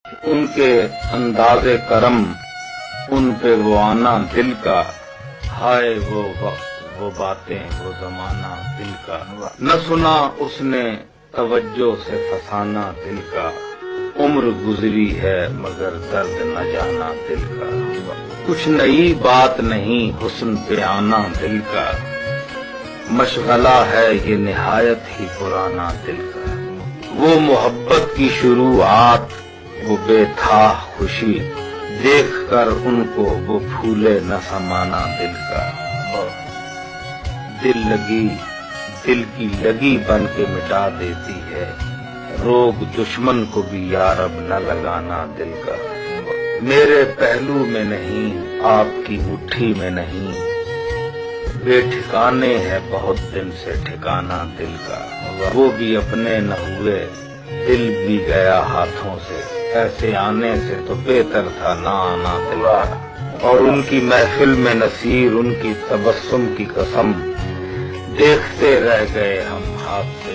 ان کے انداز کرم ان پہ وہ آنا دل کا، ہائے وہ وقت وہ باتیں وہ زمانہ دل کا، نہ سنا اس نے توجہ سے فسانہ دل کا، عمر گزری ہے مگر درد نہ جانا دل کا، کچھ نئی بات نہیں حسن پہ آنا دل کا، مشغلہ ہے یہ نہایت ہی پرانا دل کا، وہ محبت کی شروعات وہ بے تھا خوشی، دیکھ کر ان کو وہ پھولے نہ سمانا دل کا، دل کی لگی بن کے مٹا دیتی ہے، روگ دشمن کو بھی یارب نہ لگانا دل کا، میرے پہلو میں نہیں آپ کی مٹھی میں نہیں، بے ٹھکانے ہے بہت دن سے ٹھکانا دل کا، وہ بھی اپنے نہ ہوئے دل بھی گیا ہاتھوں سے، ایسے آنے سے تو بہتر تھا نہ آنا دل کا، اور ان کی محفل میں نصیر ان کی تبسم کی قسم، دیکھتے رہ گئے ہم ہاتھ